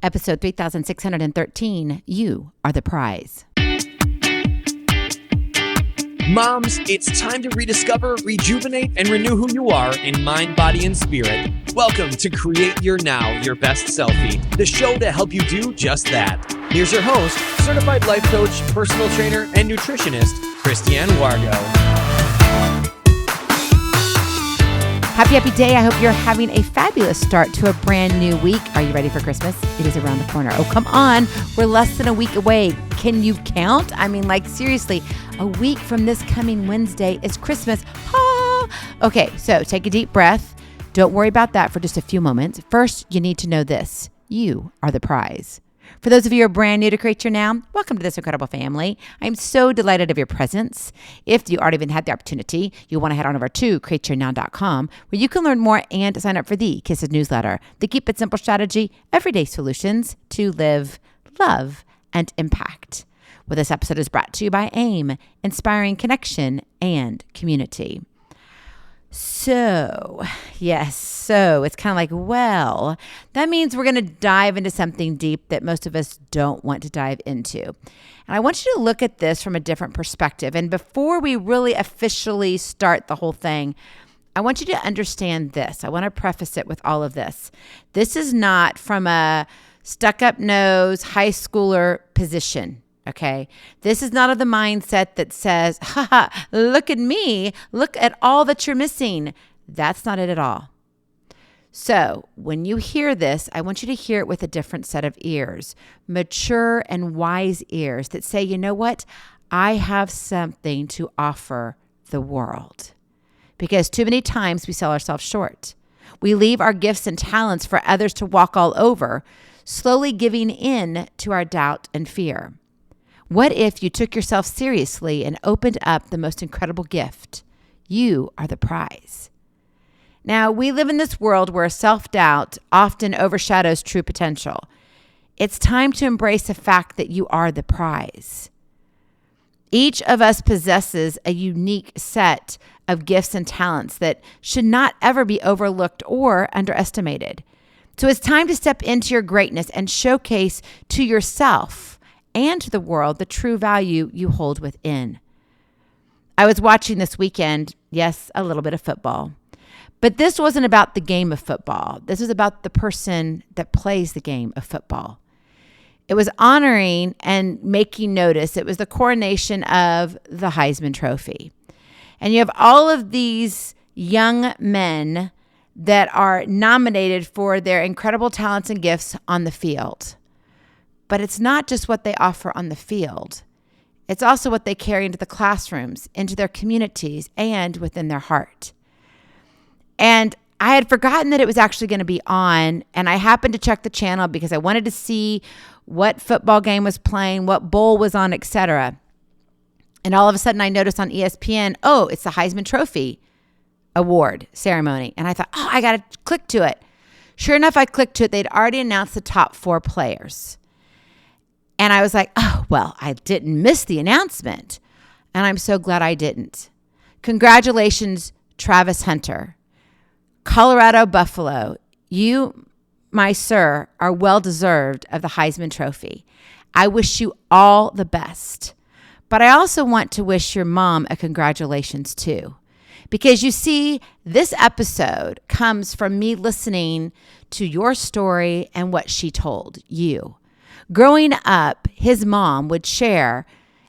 Episode 3613, You Are the Prize. Moms, it's time to rediscover, rejuvenate, and renew who you are in mind, body, and spirit. Welcome to Create Your Now, Your Best Selfie, the show to help you do just that. Here's your host, certified life coach, personal trainer, and nutritionist, Christiane Wargo. Happy day. I hope you're having a fabulous start to a brand new week. Are you ready for Christmas? It is around the corner. Oh, come on. We're less than a week away. Can you count? I mean, seriously, a week from this coming Wednesday is Christmas. Ah! Okay, so take a deep breath. Don't worry about that for just a few moments. First, you need to know this. You are the prize. For those of you who are brand new to Create Your Now, welcome to this incredible family. I'm so delighted of your presence. If you already even had the opportunity, you'll want to head on over to createyournow.com where you can learn more and sign up for the Kisses newsletter, the Keep It Simple strategy, everyday solutions to live, love, and impact. Well, this episode is brought to you by AIM, inspiring connection and community. So it's kind of like, well, that means we're going to dive into something deep that most of us don't want to dive into. And I want you to look at this from a different perspective. And before we really officially start the whole thing, I want you to understand this. I want to preface it with all of this. This is not from a stuck-up nose high schooler position. Okay, this is not of the mindset that says, look at me, look at all that you're missing. That's not it at all. So when you hear this, I want you to hear it with a different set of ears, mature and wise ears that say, you know what? I have something to offer the world. Because too many times we sell ourselves short. We leave our gifts and talents for others to walk all over, slowly giving in to our doubt and fear. What if you took yourself seriously and opened up the most incredible gift? You are the prize. Now, we live in this world where self-doubt often overshadows true potential. It's time to embrace the fact that you are the prize. Each of us possesses a unique set of gifts and talents that should not ever be overlooked or underestimated. So it's time to step into your greatness and showcase to yourself and to the world the true value you hold within. I was watching this weekend, yes, a little bit of football. But this wasn't about the game of football. This was about the person that plays the game of football. It was honoring and making notice. It was the coronation of the Heisman Trophy. And you have all of these young men that are nominated for their incredible talents and gifts on the field. But it's not just what they offer on the field. It's also what they carry into the classrooms, into their communities, and within their heart. And I had forgotten that it was actually going to be on, and I happened to check the channel because I wanted to see what football game was playing, what bowl was on, etc. And all of a sudden I noticed on ESPN, it's the Heisman Trophy award ceremony. And I thought, I got to click to it. Sure enough, I clicked to it. They'd already announced the top 4 players. And I was like, I didn't miss the announcement. And I'm so glad I didn't. Congratulations, Travis Hunter. Colorado Buffalo, you, my sir, are well-deserved of the Heisman Trophy. I wish you all the best. But I also want to wish your mom a congratulations too. Because you see, this episode comes from me listening to your story and what she told you. Growing up, his mom would share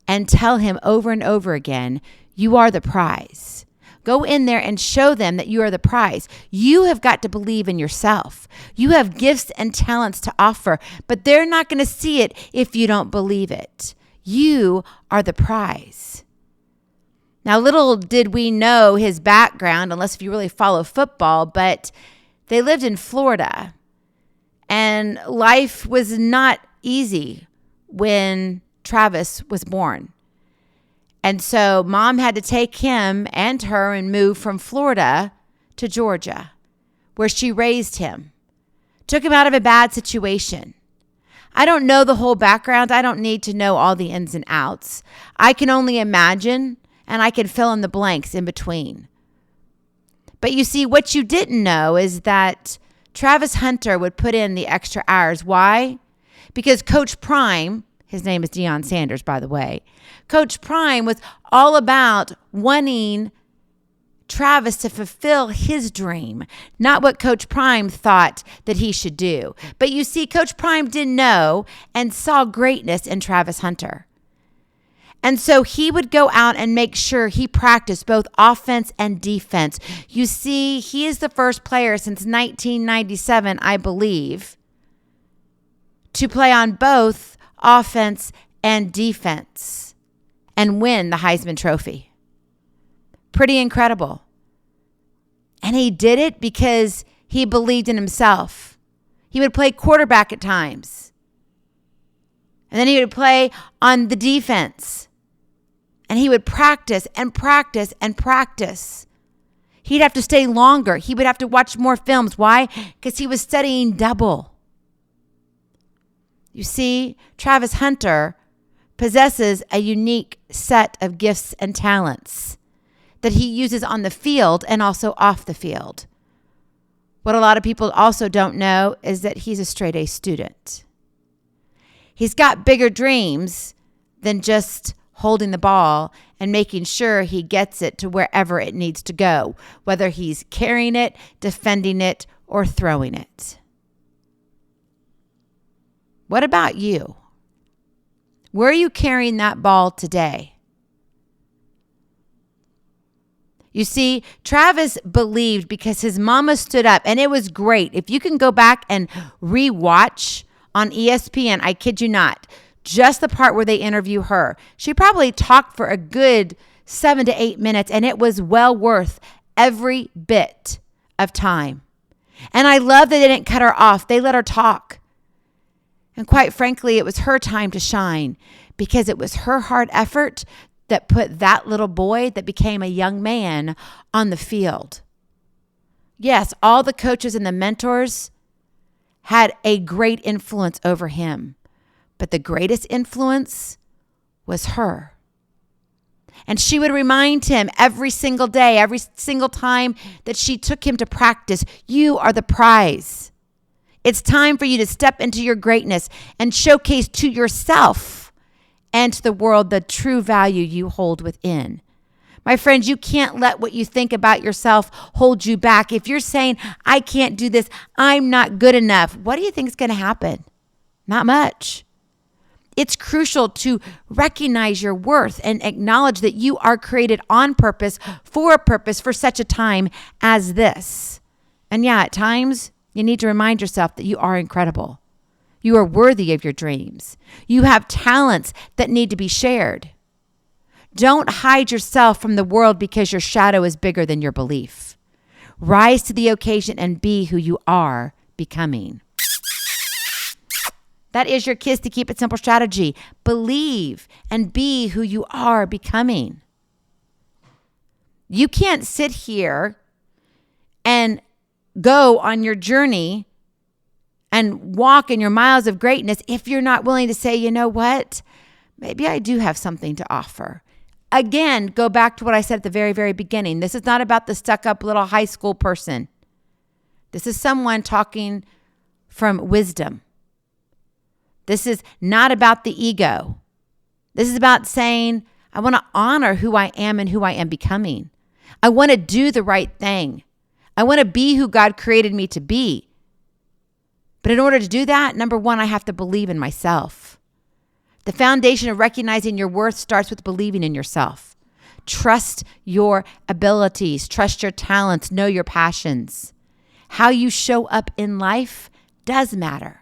and tell him over and over again, you are the prize. Go in there and show them that you are the prize. You have got to believe in yourself. You have gifts and talents to offer, but they're not going to see it if you don't believe it. You are the prize. Now, little did we know his background, unless if you really follow football, but they lived in Florida. And life was not easy when Travis was born. And so mom had to take him and her and move from Florida to Georgia, where she raised him, took him out of a bad situation. I don't know the whole background. I don't need to know all the ins and outs. I can only imagine, and I can fill in the blanks in between. But you see, what you didn't know is that Travis Hunter would put in the extra hours. Why? Because Coach Prime, his name is Deion Sanders, by the way, Coach Prime was all about wanting Travis to fulfill his dream, not what Coach Prime thought that he should do. But you see, Coach Prime did know and saw greatness in Travis Hunter. And so he would go out and make sure he practiced both offense and defense. You see, he is the first player since 1997, I believe, to play on both offense and defense and win the Heisman Trophy. Pretty incredible. And he did it because he believed in himself. He would play quarterback at times. And then he would play on the defense. And he would practice and practice and practice. He'd have to stay longer. He would have to watch more films. Why? Because he was studying double. You see, Travis Hunter possesses a unique set of gifts and talents that he uses on the field and also off the field. What a lot of people also don't know is that he's a straight A student. He's got bigger dreams than just holding the ball and making sure he gets it to wherever it needs to go, whether he's carrying it, defending it, or throwing it. What about you? Where are you carrying that ball today? You see, Travis believed because his mama stood up, and it was great. If you can go back and rewatch on ESPN, I kid you not, just the part where they interview her. She probably talked for a good 7 to 8 minutes, and it was well worth every bit of time. And I love that they didn't cut her off. They let her talk. And quite frankly, it was her time to shine because it was her hard effort that put that little boy that became a young man on the field. Yes, all the coaches and the mentors had a great influence over him, but the greatest influence was her. And she would remind him every single day, every single time that she took him to practice, you are the prize. It's time for you to step into your greatness and showcase to yourself and to the world the true value you hold within. My friends, you can't let what you think about yourself hold you back. If you're saying, I can't do this, I'm not good enough, what do you think is going to happen? Not much. It's crucial to recognize your worth and acknowledge that you are created on purpose, for a purpose, for such a time as this. And yeah, at times, you need to remind yourself that you are incredible. You are worthy of your dreams. You have talents that need to be shared. Don't hide yourself from the world because your shadow is bigger than your belief. Rise to the occasion and be who you are becoming. That is your Kiss to Keep It Simple strategy. Believe and be who you are becoming. You can't sit here and go on your journey and walk in your miles of greatness if you're not willing to say, you know what? Maybe I do have something to offer. Again, go back to what I said at the very, very beginning. This is not about the stuck-up little high school person. This is someone talking from wisdom. This is not about the ego. This is about saying, I want to honor who I am and who I am becoming. I want to do the right thing. I want to be who God created me to be. But in order to do that, number one, I have to believe in myself. The foundation of recognizing your worth starts with believing in yourself. Trust your abilities, trust your talents, know your passions. How you show up in life does matter.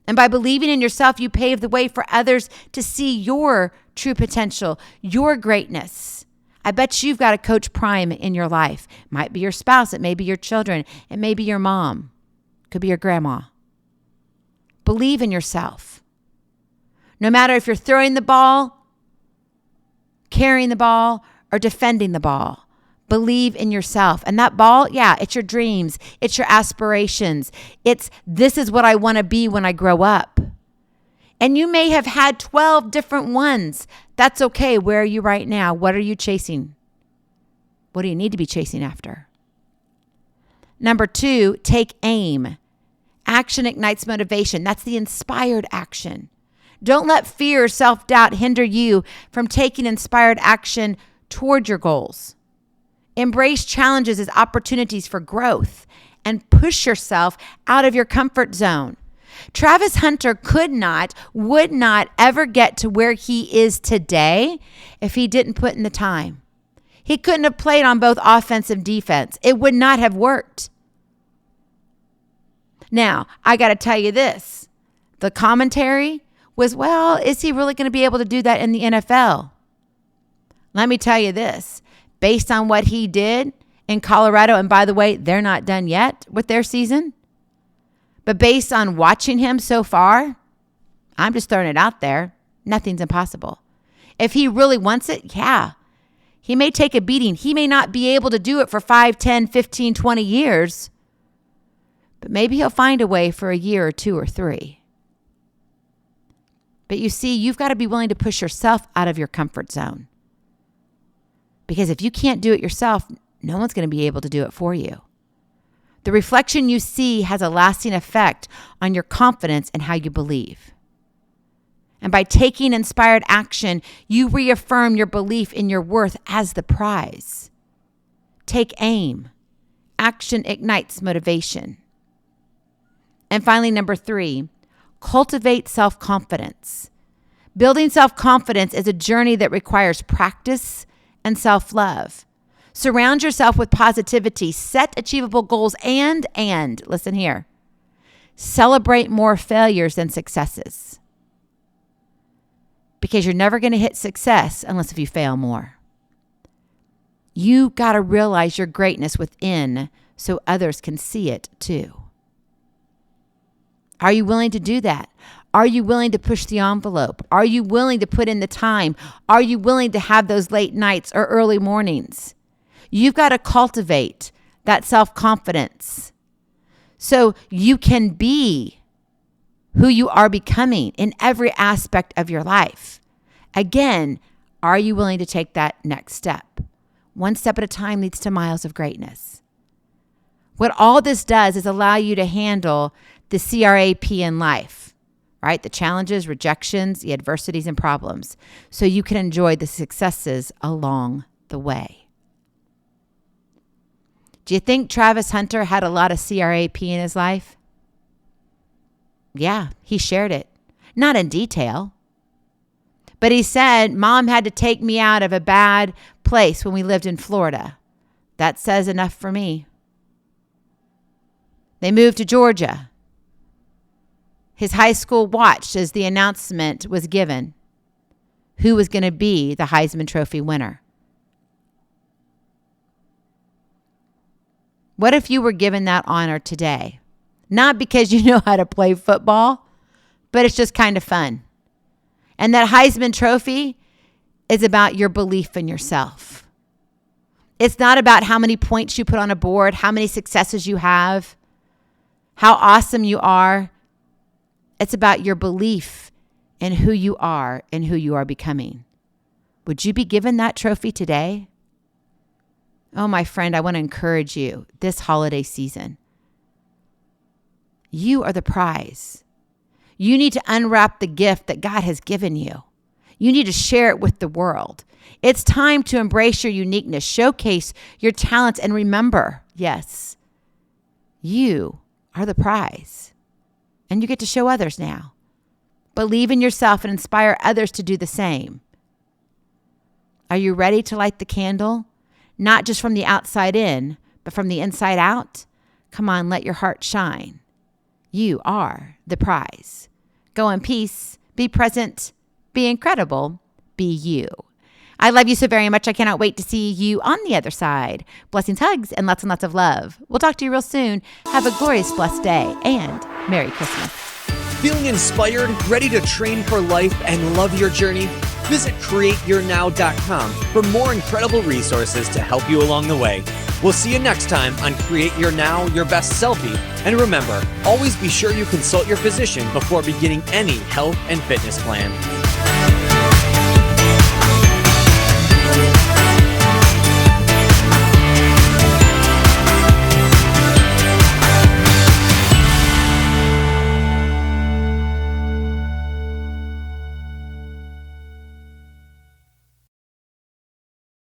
And by believing in yourself, you pave the way for others to see your true potential, your greatness. I bet you've got a Coach Prime in your life. It might be your spouse, it may be your children, it may be your mom. Could be your grandma. Believe in yourself. No matter if you're throwing the ball, carrying the ball, or defending the ball, believe in yourself. And that ball, yeah, it's your dreams. It's your aspirations. This is what I want to be when I grow up. And you may have had 12 different ones. That's okay. Where are you right now? What are you chasing? What do you need to be chasing after? Number 2, take aim. Action ignites motivation. That's the inspired action. Don't let fear or self-doubt hinder you from taking inspired action toward your goals. Embrace challenges as opportunities for growth and push yourself out of your comfort zone. Travis Hunter would not ever get to where he is today if he didn't put in the time. He couldn't have played on both offense and defense. It would not have worked. Now, I got to tell you this. The commentary was, well, is he really going to be able to do that in the NFL? Let me tell you this. Based on what he did in Colorado, and by the way, they're not done yet with their season, but based on watching him so far, I'm just throwing it out there. Nothing's impossible. If he really wants it, yeah. He may take a beating. He may not be able to do it for 5, 10, 15, 20 years, but maybe he'll find a way for a year or 2 or 3. But you see, you've got to be willing to push yourself out of your comfort zone. Because if you can't do it yourself, no one's going to be able to do it for you. The reflection you see has a lasting effect on your confidence and how you believe. And by taking inspired action, you reaffirm your belief in your worth as the prize. Take aim. Action ignites motivation. And finally, number 3, cultivate self-confidence. Building self-confidence is a journey that requires practice and self-love. Surround yourself with positivity, set achievable goals, and listen here, celebrate more failures than successes. Because you're never going to hit success unless if you fail more. You got to realize your greatness within so others can see it too. Are you willing to do that? Are you willing to push the envelope? Are you willing to put in the time? Are you willing to have those late nights or early mornings? You've got to cultivate that self-confidence so you can be who you are becoming in every aspect of your life. Again, are you willing to take that next step? One step at a time leads to miles of greatness. What all this does is allow you to handle the CRAP in life, right? The challenges, rejections, the adversities, and problems, so you can enjoy the successes along the way. Do you think Travis Hunter had a lot of CRAP in his life? Yeah, he shared it. Not in detail. But he said, Mom had to take me out of a bad place when we lived in Florida. That says enough for me. They moved to Georgia. His high school watched as the announcement was given who was going to be the Heisman Trophy winner. What if you were given that honor today? Not because you know how to play football, but it's just kind of fun. And that Heisman Trophy is about your belief in yourself. It's not about how many points you put on a board, how many successes you have, how awesome you are. It's about your belief in who you are and who you are becoming. Would you be given that trophy today? Oh, my friend, I want to encourage you this holiday season. You are the prize. You need to unwrap the gift that God has given you. You need to share it with the world. It's time to embrace your uniqueness, showcase your talents, and remember, yes, you are the prize. And you get to show others now. Believe in yourself and inspire others to do the same. Are you ready to light the candle? Not just from the outside in, but from the inside out? Come on, let your heart shine. You are the prize. Go in peace, be present, be incredible, be you. I love you so very much. I cannot wait to see you on the other side. Blessings, hugs, and lots of love. We'll talk to you real soon. Have a glorious, blessed day, and Merry Christmas. Feeling inspired, ready to train for life and love your journey? Visit createyournow.com for more incredible resources to help you along the way. We'll see you next time on Create Your Now, Your Best Selfie. And remember, always be sure you consult your physician before beginning any health and fitness plan.